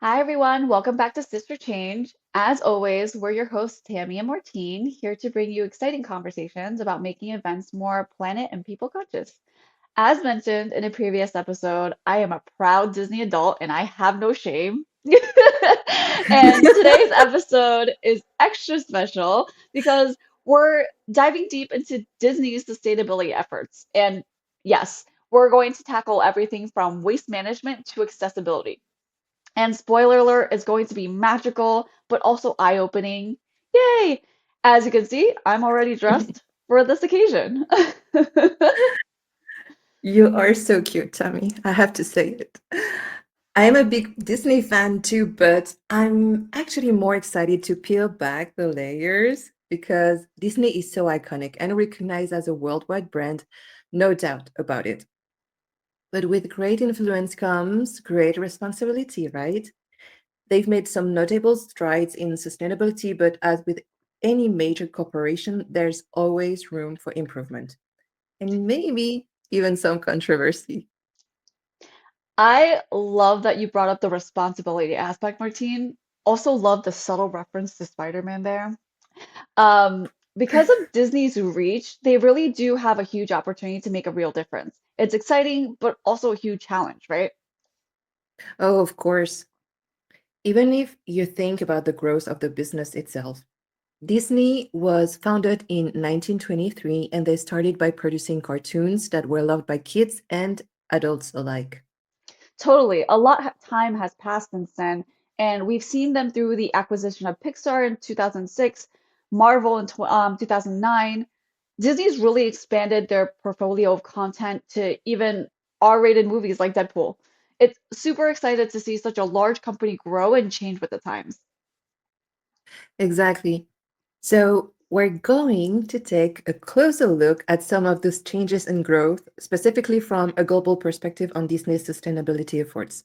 Hi, everyone. Welcome back to Sister Change. As always, we're your hosts, Tammy and Martine, here to bring you exciting conversations about making events more planet and people conscious. As mentioned in a previous episode, I am a proud Disney adult and I have no shame. And today's episode is extra special because we're diving deep into Disney's sustainability efforts. And yes, we're going to tackle everything from waste management to accessibility. And spoiler alert, it's going to be magical, but also eye-opening. Yay! As you can see, I'm already dressed for this occasion. You are so cute, Tammy. I have to say it. I'm a big Disney fan too, but I'm actually more excited to peel back the layers because Disney is so iconic and recognized as a worldwide brand, no doubt about it. But with great influence comes great responsibility, right? They've made some notable strides in sustainability, but as with any major corporation, there's always room for improvement and maybe even some controversy. I love that you brought up the responsibility aspect, Martine. Also love the subtle reference to Spider-Man there. Um, because of Disney's reach, they really do have a huge opportunity to make a real difference. It's exciting, but also a huge challenge, right? Oh, of course. Even if you think about the growth of the business itself, Disney was founded in 1923 and they started by producing cartoons that were loved by kids and adults alike. Totally. A lot time has passed since then, and we've seen them through the acquisition of Pixar in 2006, Marvel in 2009. Disney's really expanded their portfolio of content to even R-rated movies like Deadpool. It's super excited to see such a large company grow and change with the times. Exactly. So, we're going to take a closer look at some of those changes in growth, specifically from a global perspective on Disney's sustainability efforts.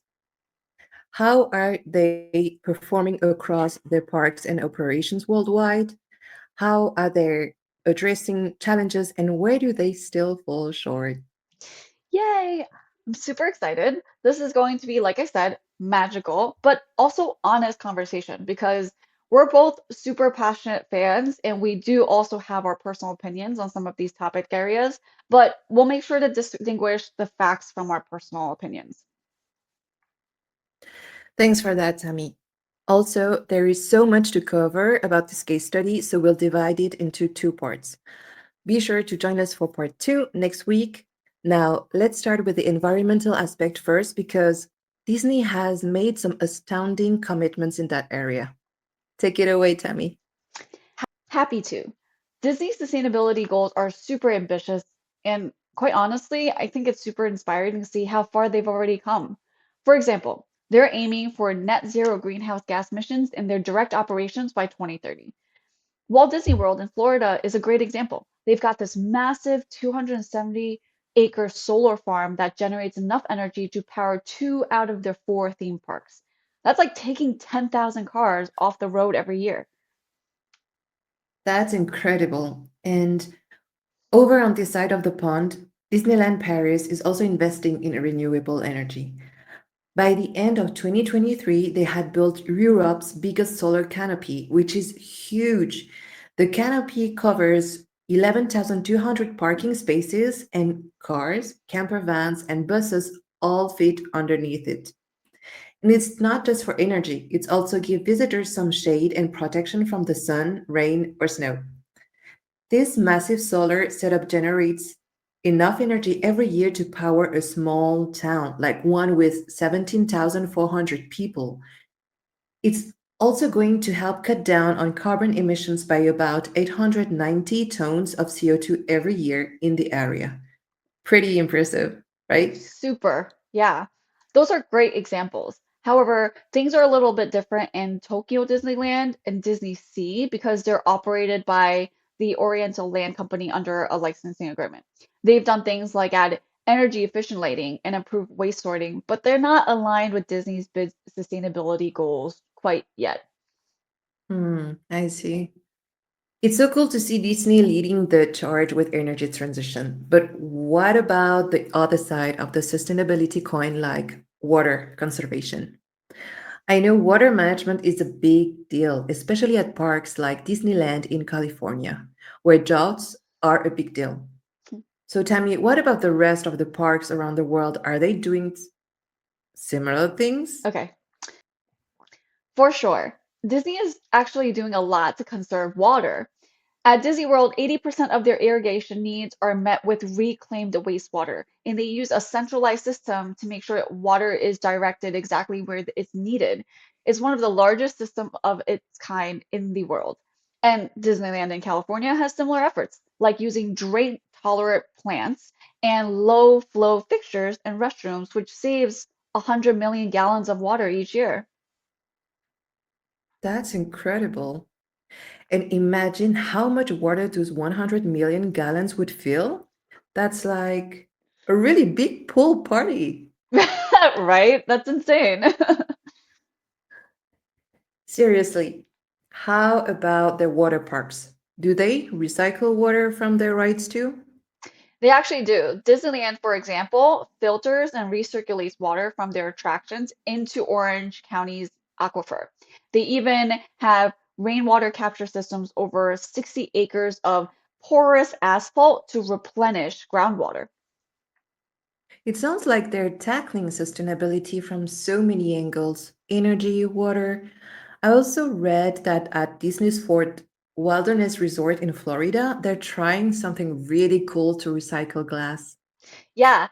How are they performing across their parks and operations worldwide? How are they addressing challenges and where do they still fall short? Yay! I'm super excited. This is going to be, like I said, magical, but also honest conversation because we're both super passionate fans and we do also have our personal opinions on some of these topic areas, but we'll make sure to distinguish the facts from our personal opinions. Thanks for that, Tammy. Also, there is so much to cover about this case study, so we'll divide it into two parts. Be sure to join us for part two next week. Now, let's start with the environmental aspect first because Disney has made some astounding commitments in that area. Take it away, Tammy. Happy to. Disney's sustainability goals are super ambitious, and quite honestly, I think it's super inspiring to see how far they've already come. For example, they're aiming for net zero greenhouse gas emissions in their direct operations by 2030. Walt Disney World in Florida is a great example. They've got this massive 270-acre solar farm that generates enough energy to power two out of their four theme parks. That's like taking 10,000 cars off the road every year. That's incredible. And over on this side of the pond, Disneyland Paris is also investing in renewable energy. By the end of 2023, they had built Europe's biggest solar canopy, which is huge. The canopy covers 11,200 parking spaces, and cars, camper vans, and buses all fit underneath it. And it's not just for energy, it's also give visitors some shade and protection from the sun, rain, or snow. This massive solar setup generates enough energy every year to power a small town, like one with 17,400 people. It's also going to help cut down on carbon emissions by about 890 tons of CO2 every year in the area. Pretty impressive, right? Super. Yeah. Those are great examples. However, things are a little bit different in Tokyo Disneyland and Disney Sea because they're operated by the Oriental Land Company under a licensing agreement. They've done things like add energy efficient lighting and improve waste sorting, but they're not aligned with Disney's big sustainability goals quite yet. I see. It's so cool to see Disney leading the charge with energy transition. But what about the other side of the sustainability coin, like water conservation? I know water management is a big deal, especially at parks like Disneyland in California, where droughts are a big deal. So, Tammy, what about the rest of the parks around the world? Are they doing similar things? Okay, for sure. Disney is actually doing a lot to conserve water. At Disney World, 80% of their irrigation needs are met with reclaimed wastewater, and they use a centralized system to make sure water is directed exactly where it's needed. It's one of the largest systems of its kind in the world. And Disneyland in California has similar efforts, like using drain-tolerant plants and low-flow fixtures and restrooms, which saves 100 million gallons of water each year. That's incredible. And imagine how much water those 100 million gallons would fill. That's like a really big pool party. Right? That's insane. Seriously, how about the water parks? Do they recycle water from their rides too? They actually do. Disneyland, for example, filters and recirculates water from their attractions into Orange County's aquifer. They even have rainwater capture systems over 60 acres of porous asphalt to replenish groundwater. It sounds like they're tackling sustainability from so many angles: energy, water. I also read that at Disney's Fort Wilderness Resort in Florida, they're trying something really cool to recycle glass. Yeah,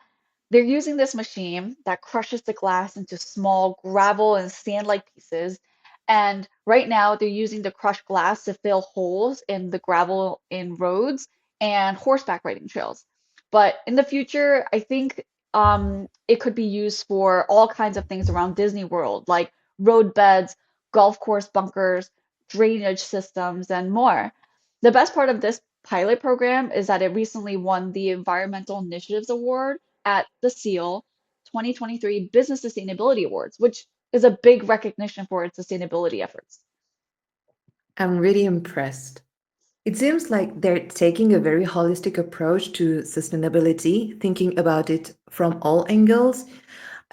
they're using this machine that crushes the glass into small gravel and sand-like pieces. And right now, they're using the crushed glass to fill holes in the gravel in roads and horseback riding trails. But in the future, I think it could be used for all kinds of things around Disney World, like road beds, golf course bunkers, drainage systems, and more. The best part of this pilot program is that it recently won the Environmental Initiatives Award at the SEAL 2023 Business Sustainability Awards, which is a big recognition for its sustainability efforts. I'm really impressed. It seems like they're taking a very holistic approach to sustainability, thinking about it from all angles.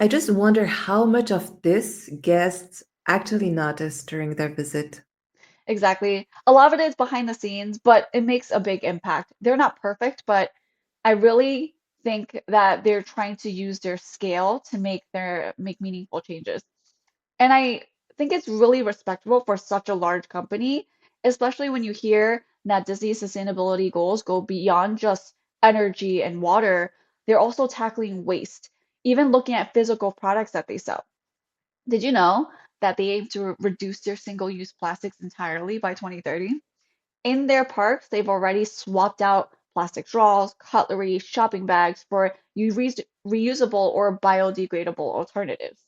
I just wonder how much of this guests actually notice during their visit. Exactly. A lot of it is behind the scenes, but it makes a big impact. They're not perfect, but I really think that they're trying to use their scale to make meaningful changes. And I think it's really respectable for such a large company, especially when you hear that Disney's sustainability goals go beyond just energy and water. They're also tackling waste, even looking at physical products that they sell. Did you know that they aim to reduce their single-use plastics entirely by 2030? In their parks, they've already swapped out plastic straws, cutlery, shopping bags for reusable or biodegradable alternatives.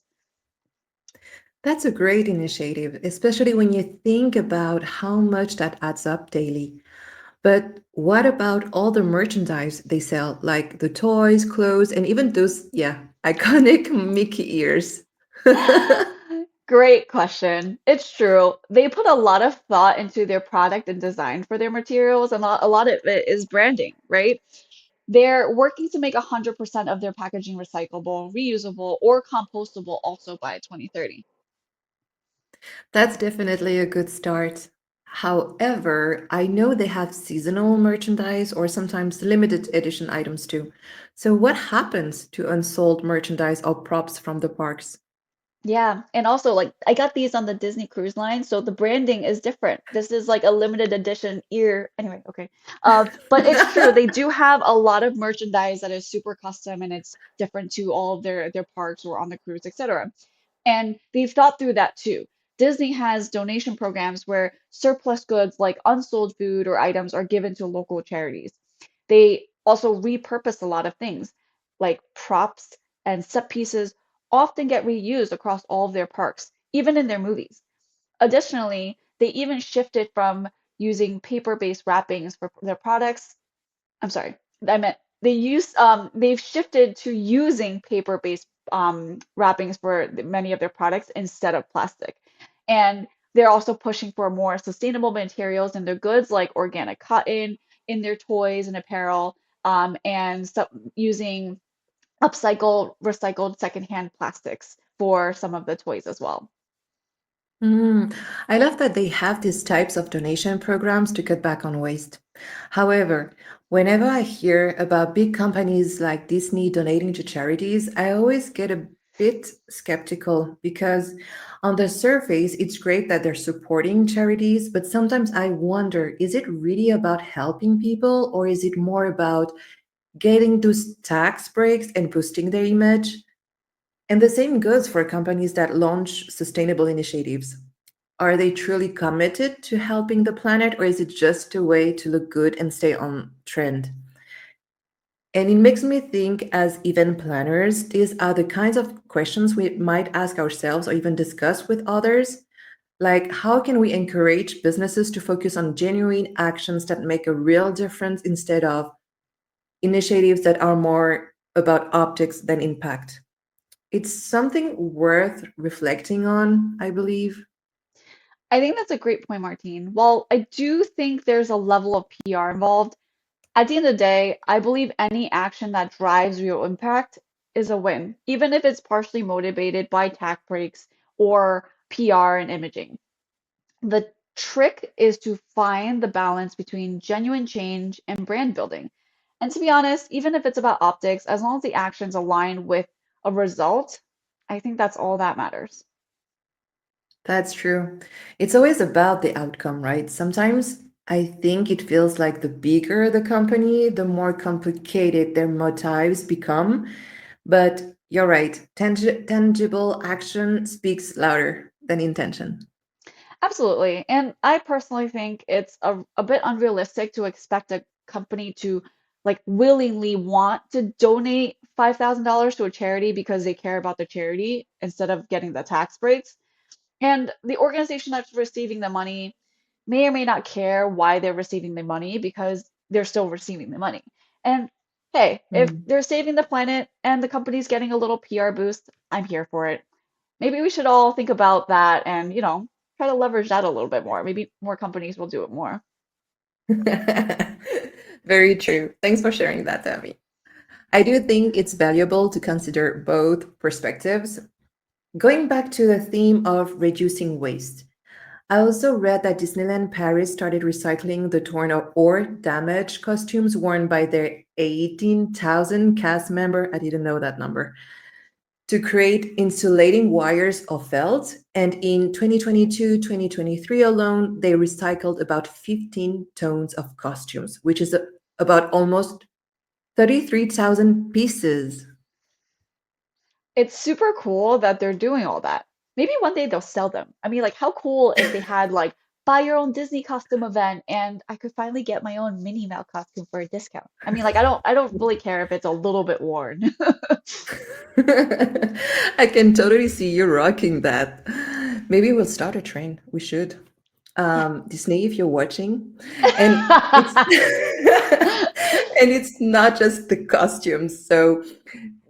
That's a great initiative, especially when you think about how much that adds up daily. But what about all the merchandise they sell, like the toys, clothes, and even those, yeah, iconic Mickey ears? Great question. It's true. They put a lot of thought into their product and design for their materials, and a lot of it is branding, right? They're working to make 100% of their packaging recyclable, reusable, or compostable also by 2030. That's definitely a good start. However, I know they have seasonal merchandise or sometimes limited edition items too. So, what happens to unsold merchandise or props from the parks? Yeah, and also like I got these on the Disney Cruise Line, so the branding is different. This is like a limited edition ear. Anyway, okay. But it's true. They do have a lot of merchandise that is super custom and it's different to all of their parks or on the cruise, etc. And they've thought through that too. Disney has donation programs where surplus goods like unsold food or items are given to local charities. They also repurpose a lot of things, like props and set pieces often get reused across all of their parks, even in their movies. Additionally, they even shifted from using paper-based wrappings for their products. I'm sorry, I meant they've shifted to using paper-based wrappings for many of their products instead of plastic. And they're also pushing for more sustainable materials in their goods, like organic cotton in their toys and apparel, and using upcycled, recycled secondhand plastics for some of the toys as well. Mm, I love that they have these types of donation programs to cut back on waste. However, whenever I hear about big companies like Disney donating to charities, I always get a bit skeptical because on the surface, it's great that they're supporting charities, but sometimes I wonder, is it really about helping people or is it more about getting those tax breaks and boosting their image? And the same goes for companies that launch sustainable initiatives. Are they truly committed to helping the planet, or is it just a way to look good and stay on trend? And it makes me think, as event planners, these are the kinds of questions we might ask ourselves or even discuss with others. Like, how can we encourage businesses to focus on genuine actions that make a real difference instead of initiatives that are more about optics than impact? It's something worth reflecting on, I believe. I think that's a great point, Martine. While I do think there's a level of PR involved, at the end of the day, I believe any action that drives real impact is a win, even if it's partially motivated by tax breaks or PR and imaging. The trick is to find the balance between genuine change and brand building. And to be honest, even if it's about optics, as long as the actions align with a result, I think that's all that matters. That's true. It's always about the outcome, right? Sometimes I think it feels like the bigger the company, the more complicated their motives become. But you're right, tangible action speaks louder than intention. Absolutely. And I personally think it's a bit unrealistic to expect a company to like willingly want to donate $5,000 to a charity because they care about the charity instead of getting the tax breaks. And the organization that's receiving the money may or may not care why they're receiving the money because they're still receiving the money. And hey, if Mm. they're saving the planet and the company's getting a little PR boost, I'm here for it. Maybe we should all think about that and, try to leverage that a little bit more. Maybe more companies will do it more. Very true. Thanks for sharing that, Tammy. I do think it's valuable to consider both perspectives. Going back to the theme of reducing waste, I also read that Disneyland Paris started recycling the torn or damaged costumes worn by their 18,000 cast member. I didn't know that number. To create insulating wires of felt. And in 2022-2023 alone, they recycled about 15 tons of costumes, which is about almost 33,000 pieces. It's super cool that they're doing all that. Maybe one day they'll sell them. I mean, like, how cool if they had like buy your own Disney costume event and I could finally get my own Minnie Mouse costume for a discount. I mean, like, I don't really care if it's a little bit worn. I can totally see you rocking that. Maybe we'll start a trend. We should. Yeah. Disney, if you're watching, and it's and it's not just the costumes. So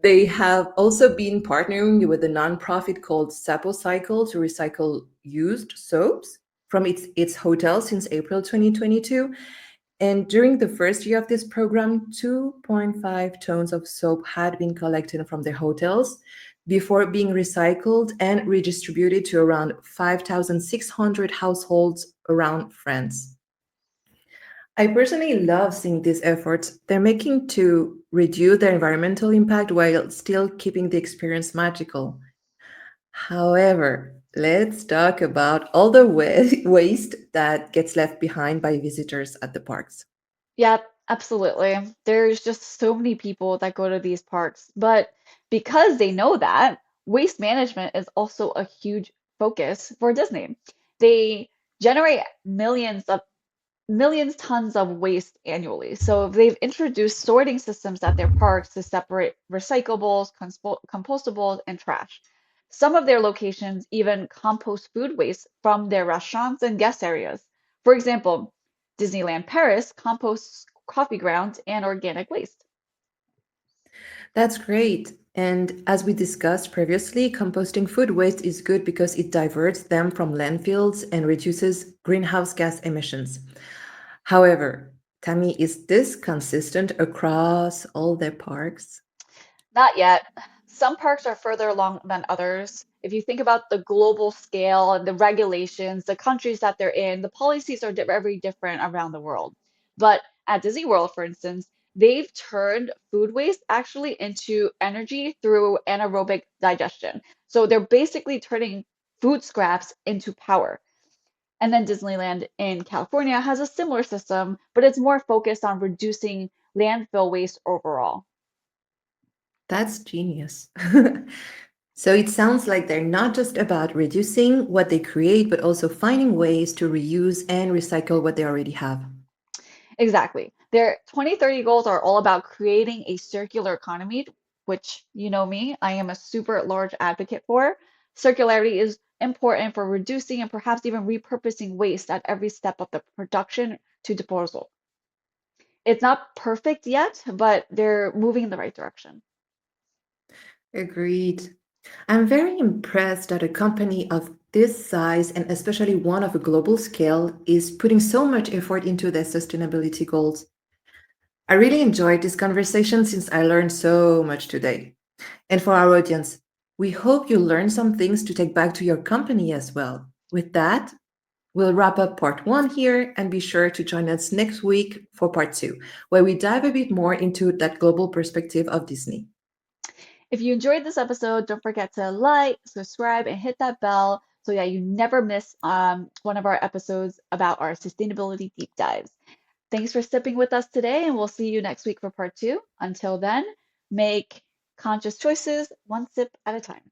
they have also been partnering with a nonprofit called Sapo Cycle to recycle used soaps from its hotel since April 2022. And during the first year of this program, 2.5 tons of soap had been collected from the hotels before being recycled and redistributed to around 5,600 households around France. I personally love seeing these efforts they're making to reduce their environmental impact while still keeping the experience magical. However, let's talk about all the waste that gets left behind by visitors at the parks. Yeah, absolutely. There's just so many people that go to these parks, but because they know that, waste management is also a huge focus for Disney. They generate millions tons of waste annually. So they've introduced sorting systems at their parks to separate recyclables, compostables, and trash. Some of their locations even compost food waste from their restaurants and guest areas. For example, Disneyland Paris composts coffee grounds and organic waste. That's great. And as we discussed previously, composting food waste is good because it diverts them from landfills and reduces greenhouse gas emissions. However, Tammy, is this consistent across all their parks? Not yet. Some parks are further along than others. If you think about the global scale and the regulations, the countries that they're in, the policies are very different around the world. But at Disney World, for instance, they've turned food waste actually into energy through anaerobic digestion. So they're basically turning food scraps into power. And then Disneyland in California has a similar system, but it's more focused on reducing landfill waste overall. That's genius. So it sounds like they're not just about reducing what they create, but also finding ways to reuse and recycle what they already have. Exactly. Their 2030 goals are all about creating a circular economy, which you know me, I am a super large advocate for. Circularity is important for reducing and perhaps even repurposing waste at every step of the production to disposal. It's not perfect yet, but they're moving in the right direction. Agreed. I'm very impressed that a company of this size, and especially one of a global scale, is putting so much effort into their sustainability goals. I really enjoyed this conversation since I learned so much today. And for our audience, we hope you learned some things to take back to your company as well. With that, we'll wrap up part one here and be sure to join us next week for part two, where we dive a bit more into that global perspective of Disney. If you enjoyed this episode, don't forget to like, subscribe, and hit that bell so that you never miss one of our episodes about our sustainability deep dives. Thanks for sipping with us today, and we'll see you next week for part two. Until then, make conscious choices one sip at a time.